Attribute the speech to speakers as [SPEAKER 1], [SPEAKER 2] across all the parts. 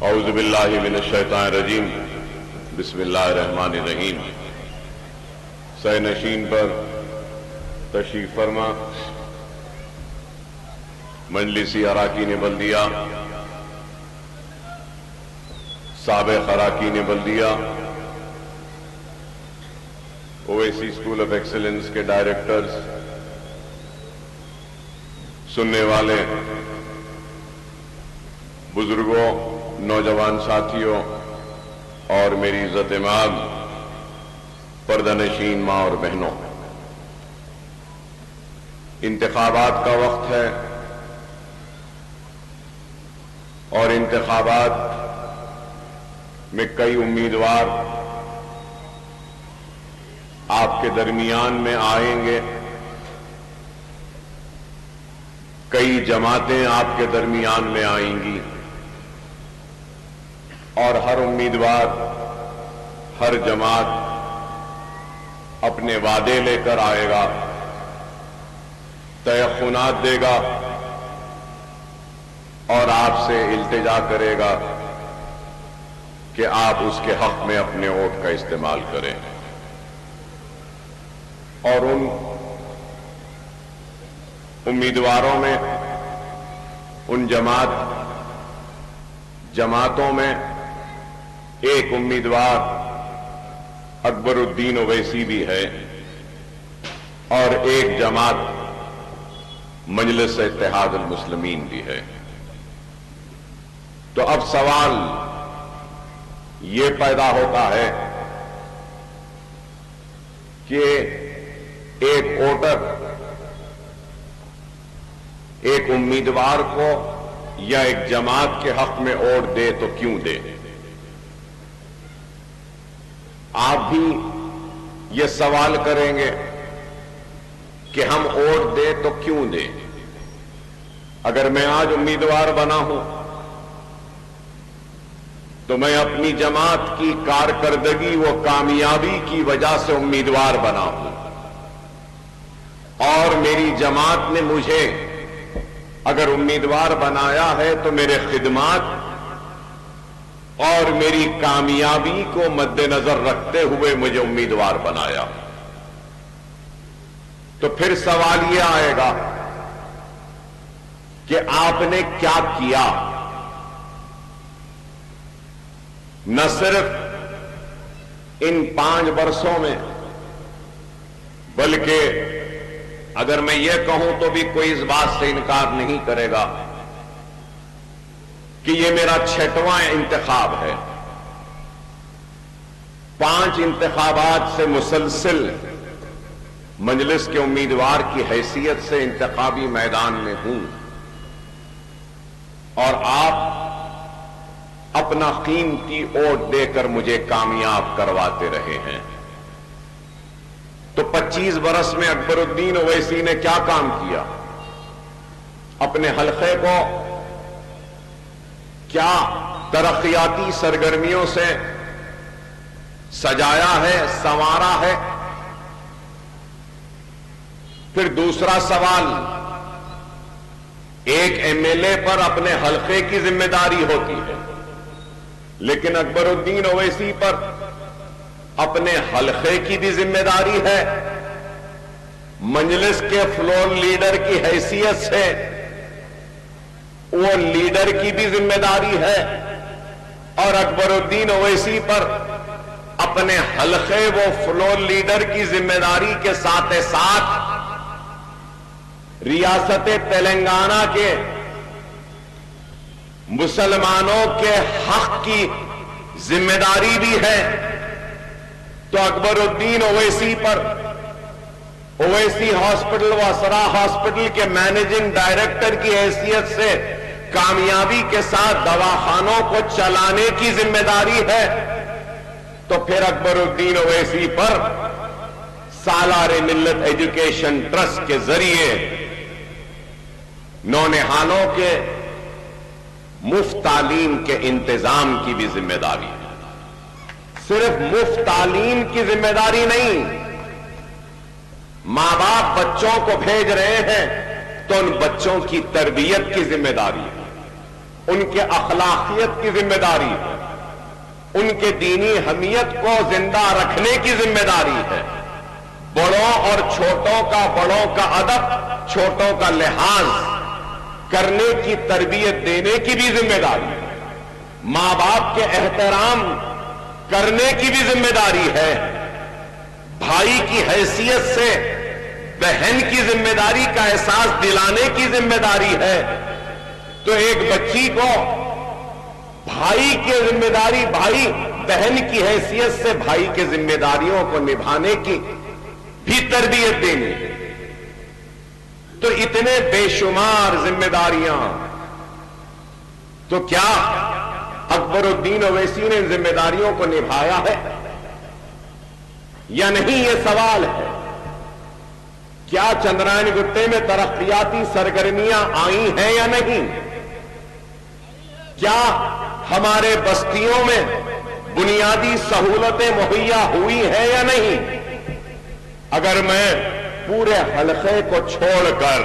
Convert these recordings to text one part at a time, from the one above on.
[SPEAKER 1] اعوذ باللہ من الشیطان الرجیم بسم اللہ الرحمن الرحیم۔ سہ نشین پر تشریف فرما مجلسی اراکین بلدیہ، سابق اراکین بلدیہ، اویسی اسکول آف ایکسلنس کے ڈائریکٹرز، سننے والے بزرگوں، نوجوان ساتھیوں اور میری عزت مآب پردہ نشین ماں اور بہنوں، انتخابات کا وقت ہے اور انتخابات میں کئی امیدوار آپ کے درمیان میں آئیں گے، کئی جماعتیں آپ کے درمیان میں آئیں گی اور ہر امیدوار، ہر جماعت اپنے وعدے لے کر آئے گا، تیقنات دے گا اور آپ سے التجا کرے گا کہ آپ اس کے حق میں اپنے ووٹ کا استعمال کریں۔ اور ان امیدواروں میں، ان جماعتوں میں ایک امیدوار اکبر الدین اویسی بھی ہے اور ایک جماعت مجلس اتحاد المسلمین بھی ہے۔ تو اب سوال یہ پیدا ہوتا ہے کہ ایک ووٹر ایک امیدوار کو یا ایک جماعت کے حق میں ووٹ دے تو کیوں دے؟ آپ بھی یہ سوال کریں گے کہ ہم ووٹ دے تو کیوں دیں؟ اگر میں آج امیدوار بنا ہوں تو میں اپنی جماعت کی کارکردگی و کامیابی کی وجہ سے امیدوار بنا ہوں اور میری جماعت نے مجھے اگر امیدوار بنایا ہے تو میرے خدمات اور میری کامیابی کو مد نظر رکھتے ہوئے مجھے امیدوار بنایا۔ تو پھر سوال یہ آئے گا کہ آپ نے کیا کیا؟ نہ صرف ان 5 برسوں میں، بلکہ اگر میں یہ کہوں تو بھی کوئی اس بات سے انکار نہیں کرے گا کہ یہ میرا 6واں انتخاب ہے۔ 5 انتخابات سے مسلسل مجلس کے امیدوار کی حیثیت سے انتخابی میدان میں ہوں اور آپ اپنا قیمتی ووٹ دے کر مجھے کامیاب کرواتے رہے ہیں۔ تو 25 برس میں اکبر الدین اویسی نے کیا کام کیا؟ اپنے حلقے کو کیا ترقیاتی سرگرمیوں سے سجایا ہے، سنوارا ہے؟ پھر دوسرا سوال، ایک MLA پر اپنے حلقے کی ذمہ داری ہوتی ہے، لیکن اکبر الدین اویسی پر اپنے حلقے کی بھی ذمہ داری ہے، مجلس کے فلور لیڈر کی حیثیت سے وہ لیڈر کی بھی ذمہ داری ہے، اور اکبر الدین اویسی پر اپنے حلقے و فلور لیڈر کی ذمہ داری کے ساتھ ساتھ ریاست تلنگانہ کے مسلمانوں کے حق کی ذمہ داری بھی ہے۔ تو اکبر الدین اویسی پر اویسی ہاسپٹل و اسرا ہاسپٹل کے مینیجنگ ڈائریکٹر کی حیثیت سے کامیابی کے ساتھ دواخانوں کو چلانے کی ذمہ داری ہے، تو پھر اکبر الدین اویسی پر سالار ملت ایجوکیشن ٹرسٹ کے ذریعے نونہالوں کے مفت تعلیم کے انتظام کی بھی ذمہ داری ہے۔ صرف مفت تعلیم کی ذمہ داری نہیں، ماں باپ بچوں کو بھیج رہے ہیں تو ان بچوں کی تربیت کی ذمہ داری ہے۔ ان کے اخلاقیت کی ذمہ داری ہے، ان کے دینی حمیت کو زندہ رکھنے کی ذمہ داری ہے، بڑوں اور چھوٹوں کا ادب، چھوٹوں کا لحاظ کرنے کی تربیت دینے کی بھی ذمہ داری ہے، ماں باپ کے احترام کرنے کی بھی ذمہ داری ہے، بھائی کی حیثیت سے بہن کی ذمہ داری کا احساس دلانے کی ذمہ داری ہے۔ تو ایک بچی کو بھائی کی ذمہ داری، بھائی بہن کی حیثیت سے بھائی کی ذمہ داریوں کو نبھانے کی بھی تربیت دینی ہے۔ تو اتنے بے شمار ذمہ داریاں، تو کیا اکبر الدین اویسی نے ذمہ داریوں کو نبھایا ہے یا نہیں؟ یہ سوال ہے۔ کیا چندرائن گٹے میں ترقیاتی سرگرمیاں آئی ہیں یا نہیں؟ کیا ہمارے بستیوں میں بنیادی سہولتیں مہیا ہوئی ہیں یا نہیں؟ اگر میں پورے حلقے کو چھوڑ کر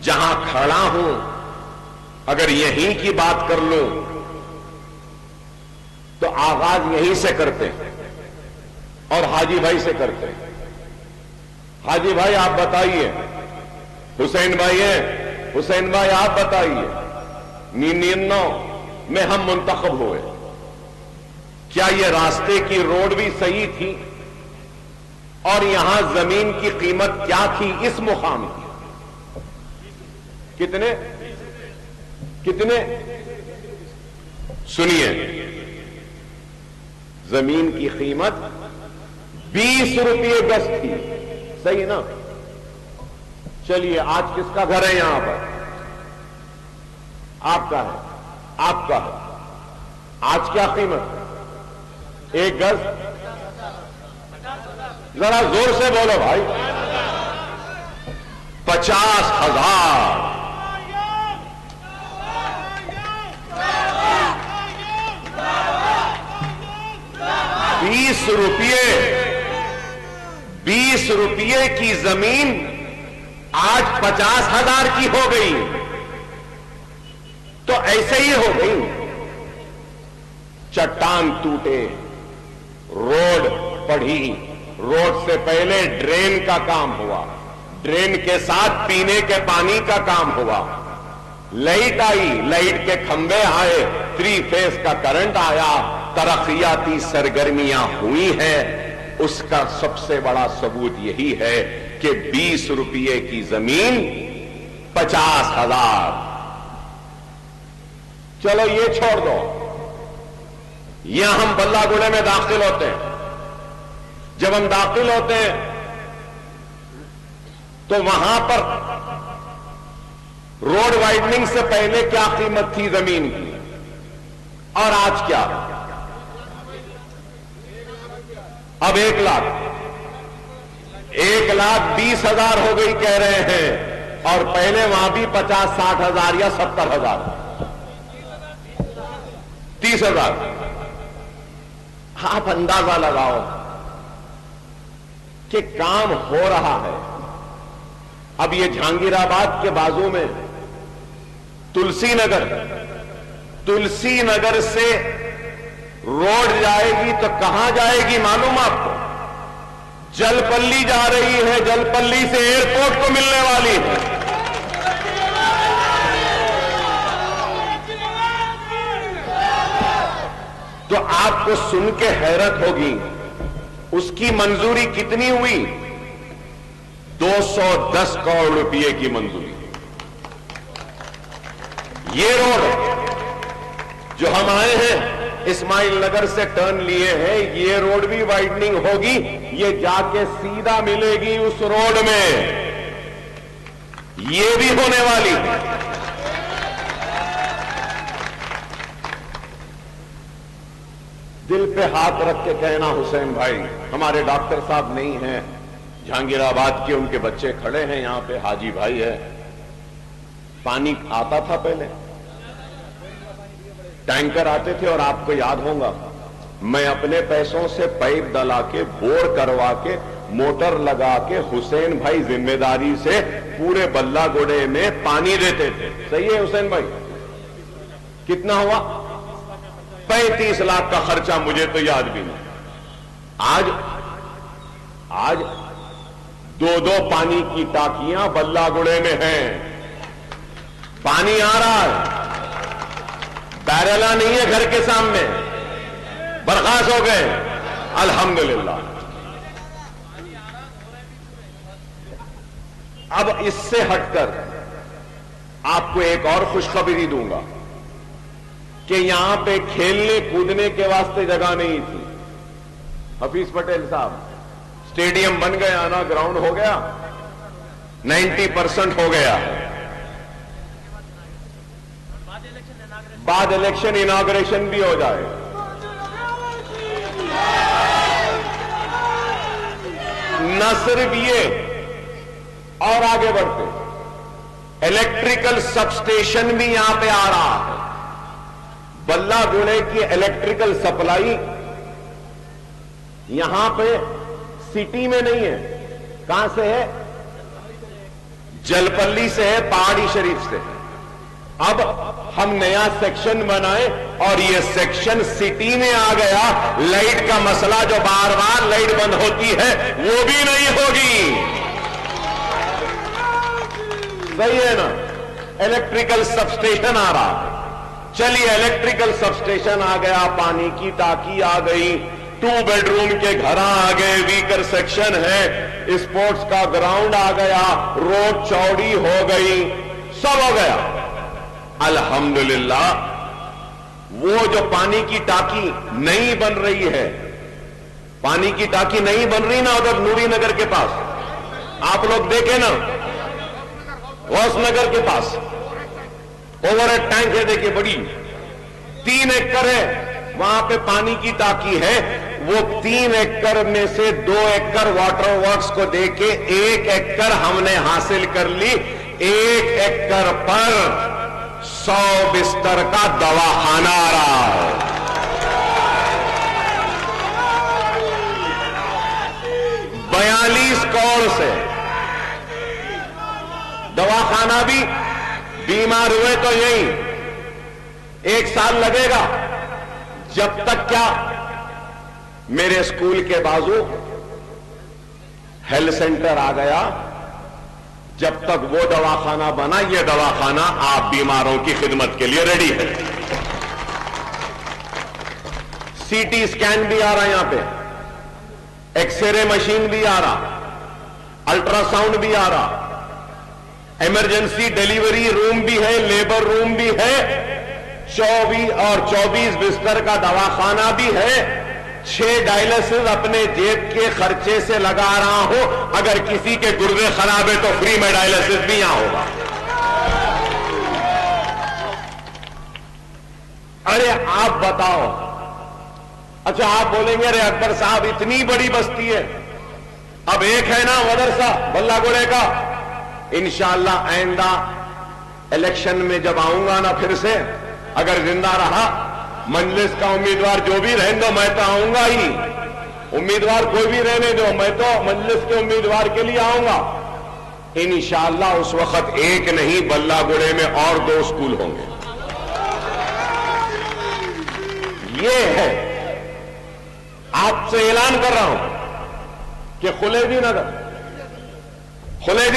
[SPEAKER 1] جہاں کھڑا ہوں اگر یہیں کی بات کر لوں تو آغاز یہیں سے کرتے ہیں اور حاجی بھائی سے کرتے ہیں۔ حاجی بھائی آپ بتائیے، حسین بھائی ہیں، حسین بھائی آپ بتائیے، 99 میں ہم منتخب ہوئے، کیا یہ راستے کی روڈ بھی صحیح تھی؟ اور یہاں زمین کی قیمت کیا تھی اس مقام کی؟ کتنے سنیے، زمین کی قیمت 20 روپے گز تھی، صحیح نا؟ چلیے آج کس کا گھر ہے یہاں پر؟ آپ کا ہے، آپ کا ہے۔ آج کیا قیمت؟ ایک گز ذرا زور سے بولو بھائی، 50,000۔ 20 روپے کی زمین آج 50,000 کی ہو گئی، تو ایسے ہی ہو گئی۔ چٹان ٹوٹے، روڈ پڑھی، روڈ سے پہلے ڈرین کا کام ہوا، ڈرین کے ساتھ پینے کے پانی کا کام ہوا، لائٹ آئی، لائٹ کے کھمبے آئے، 3 فیز کا کرنٹ آیا، ترقیاتی سرگرمیاں ہوئی ہیں۔ اس کا سب سے بڑا ثبوت یہی ہے کہ 20 روپے کی زمین 50,000۔ چلو یہ چھوڑ دو، یہاں ہم بلہ گڑے میں داخل ہوتے ہیں، جب ہم داخل ہوتے ہیں تو وہاں پر روڈ وائڈنگ سے پہلے کیا قیمت تھی زمین کی اور آج کیا؟ اب 1,20,000 ہو گئی کہہ رہے ہیں، اور پہلے وہاں بھی 50-60,000 یا 70,000، 30,000۔ آپ اندازہ لگاؤ کہ کام ہو رہا ہے۔ اب یہ جہانگیر آباد کے بازو میں تلسی نگر سے روڈ جائے گی تو کہاں جائے گی معلوم آپ کو؟ جل پلی جا رہی ہے، جل پلی سے ایئرپورٹ کو ملنے والی ہے۔ تو آپ کو سن کے حیرت ہوگی، اس کی منظوری کتنی ہوئی؟ 210 کروڑ روپے کی منظوری۔ یہ روڈ جو ہم آئے ہیں اسماعیل نگر سے ٹرن لیے ہیں، یہ روڈ بھی وائڈنگ ہوگی، یہ جا کے سیدھا ملے گی اس روڈ میں، یہ بھی ہونے والی ہے۔ دل پہ ہاتھ رکھ کے کہنا حسین بھائی، ہمارے ڈاکٹر صاحب نہیں ہیں جہانگیر آباد کے، ان کے بچے کھڑے ہیں یہاں پہ، حاجی بھائی ہے، پانی آتا تھا پہلے، ٹینکر آتے تھے، اور آپ کو یاد ہوگا میں اپنے پیسوں سے پائپ ڈلا کے، بور کروا کے، موٹر لگا کے حسین بھائی ذمہ داری سے پورے بلہ گوڑے میں پانی دیتے تھے۔ صحیح ہے حسین بھائی؟ کتنا ہوا؟ 35 لاکھ کا خرچہ، مجھے تو یاد بھی نہیں۔ آج 2 پانی کی ٹانکیاں بلہ گڑے میں ہیں، پانی آ رہا ہے، بیرلا نہیں ہے گھر کے سامنے، برخاست ہو گئے الحمدللہ۔ اب اس سے ہٹ کر آپ کو ایک اور خوشخبری دوں گا کہ یہاں پہ کھیلنے کودنے کے واسطے جگہ نہیں تھی۔ حفیظ پٹیل صاحب، اسٹیڈیم بن گیا نا، گراؤنڈ ہو گیا، 90% ہو گیا، بعد الیکشن اناگریشن بھی ہو جائے۔ نہ صرف یہ، اور آگے بڑھتے، الیکٹریکل سب اسٹیشن بھی یہاں پہ آ رہا ہے۔ بلہ گڑے کی الیکٹریکل سپلائی یہاں پہ سٹی میں نہیں ہے، کہاں سے ہے؟ جلپلی سے ہے، پہاڑی شریف سے۔ اب ہم نیا سیکشن بنائے اور یہ سیکشن سٹی میں آ گیا، لائٹ کا مسئلہ جو بار بار لائٹ بند ہوتی ہے وہ بھی نہیں ہوگی۔ صحیح ہے نا؟ الیکٹریکل سب اسٹیشن آ رہا ہے۔ چلیے الیکٹریکل سب اسٹیشن آ گیا، پانی کی ٹانکی آ گئی، 2 بیڈ روم کے گھر آ گئے، ویکر سیکشن ہے، اسپورٹس کا گراؤنڈ آ گیا، روڈ چوڑی ہو گئی، سب ہو گیا الحمدللہ۔ وہ جو پانی کی ٹانکی نہیں بن رہی ہے، پانی کی ٹانکی نہیں بن رہی نا ادھر نوری نگر کے پاس، آپ لوگ دیکھیں نا، غوث نگر کے پاس اوور ہیڈ ٹینک ہے، دیکھیں بڑی، 3 ایکڑ ہے وہاں پہ پانی کی ٹانکی ہے۔ وہ 3 ایکڑ میں سے 2 ایکڑ واٹر ورکس کو دے کے 1 ایکڑ ہم نے حاصل کر لی۔ 1 ایکڑ پر 100 بستر کا دواخانہ آ رہا ہے۔ 42 کروڑ سے دواخانہ بھی، بیمار ہوئے تو یہی 1 سال لگے گا، جب تک کیا میرے اسکول کے بازو ہیلتھ سینٹر آ گیا، جب تک وہ دواخانہ بنا، یہ دواخانہ آپ بیماروں کی خدمت کے لیے ریڈی ہے۔ سی ٹی اسکین بھی آ رہا یہاں پہ، ایکس رے مشین بھی آ رہا، الٹرا ساؤنڈ بھی آ رہا، ایمرجنسی ڈیلیوری روم بھی ہے، لیبر روم بھی ہے، 24 بستر کا دواخانہ بھی ہے، 6 ڈائلسس اپنے جیب کے خرچے سے لگا رہا ہوں، اگر کسی کے گردے خراب ہے تو فری میں ڈائلسس بھی یہاں ہوگا۔ ارے آپ بتاؤ، اچھا آپ بولیں گے ارے اکبر صاحب اتنی بڑی بستی ہے، اب ایک ہے نا مدرسہ بلہ گڑے کا، انشاءاللہ آئندہ الیکشن میں جب آؤں گا نا پھر سے، اگر زندہ رہا، مجلس کا امیدوار جو بھی رہنے دو، میں تو آؤں گا ہی، امیدوار کوئی بھی رہنے دو، میں تو مجلس کے امیدوار کے لیے آؤں گا انشاءاللہ۔ اس وقت ایک نہیں، بلہ گڑے میں اور 2 اسکول ہوں گے۔ یہ ہے، آپ سے اعلان کر رہا ہوں کہ خلیدی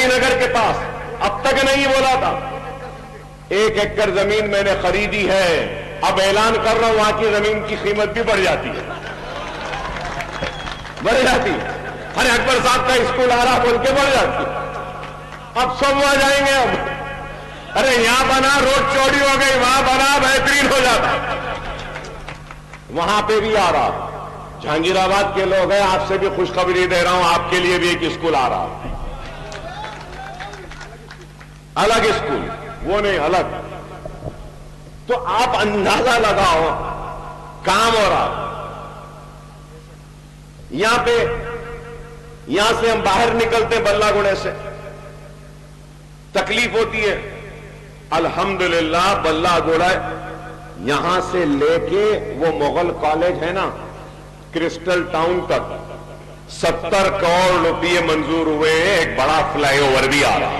[SPEAKER 1] نگر کے پاس اب تک نہیں بولا تھا، 1 ایکڑ زمین میں نے خریدی ہے، اب اعلان کر رہا ہوں وہاں کی زمین کی قیمت بھی بڑھ جاتی ہے، بڑھ جاتی ہے۔ ارے اکبر صاحب کا اسکول آ رہا بول کے بڑھ جاتی ہے، اب سب وہاں جائیں گے۔ اب ارے یہاں بنا روڈ چوڑی ہو گئی، وہاں بنا بہترین ہو جاتا، وہاں پہ بھی آ رہا۔ جہانگیر آباد کے لوگ ہیں، آپ سے بھی خوشخبری دے رہا ہوں، آپ کے لیے بھی ایک اسکول آ رہا، الگ اسکول، وہ نہیں الگ۔ تو آپ اندازہ لگاؤ، کام ہو رہا۔ یہاں سے ہم باہر نکلتے بلہ گڑے سے، تکلیف ہوتی ہے، الحمدللہ بلہ گڑا یہاں سے لے کے وہ مغل کالج ہے نا کرسٹل ٹاؤن تک 70 کروڑ روپے منظور ہوئے، ایک بڑا فلائی اوور بھی آ رہا۔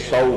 [SPEAKER 1] 100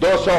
[SPEAKER 1] 200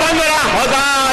[SPEAKER 1] 15,000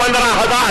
[SPEAKER 1] 15,000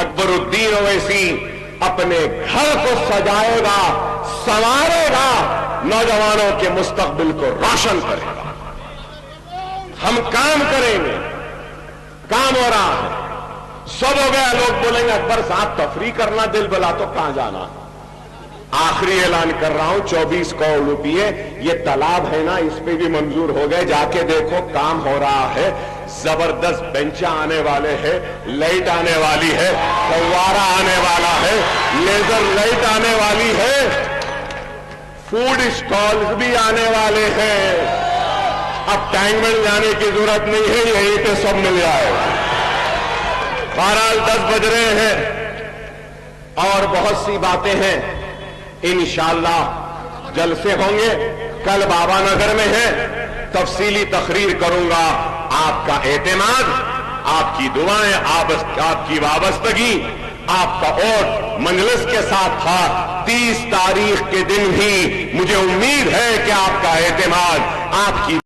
[SPEAKER 1] اکبر الدین اویسی اپنے گھر کو سجائے گا، سنوارے گا، نوجوانوں کے مستقبل کو روشن کرے گا۔ ہم کام کریں گے، کام ہو رہا ہے، سب ہو گیا۔ لوگ بولیں گے اکبر صاحب تفریح کرنا دل بلا تو کہاں جانا؟ آخری اعلان کر رہا ہوں، 24 کروڑ روپئے یہ تالاب ہے نا، اس پہ بھی منظور ہو گئے، جا کے دیکھو کام ہو رہا ہے۔ زبردست بینچاں آنے والے ہیں، لائٹ آنے والی ہے، فوارہ آنے والا ہے، لیزر لائٹ آنے والی ہے، فوڈ اسٹالز بھی آنے والے ہیں۔ اب ٹینک میں جانے کی ضرورت نہیں ہے، یہیں پہ سب مل جائے گا۔ بہرحال 10 بج رہے ہیں اور بہت سی باتیں ہیں، انشاءاللہ جلسے ہوں گے۔ کل بابا نگر میں ہے، تفصیلی تقریر کروں گا۔ آپ کا اعتماد، آپ کی دعائیں، آپ کی وابستگی، آپ کا ووٹ مجلس کے ساتھ تھا۔ 30 تاریخ کے دن بھی مجھے امید ہے کہ آپ کا اعتماد، آپ کی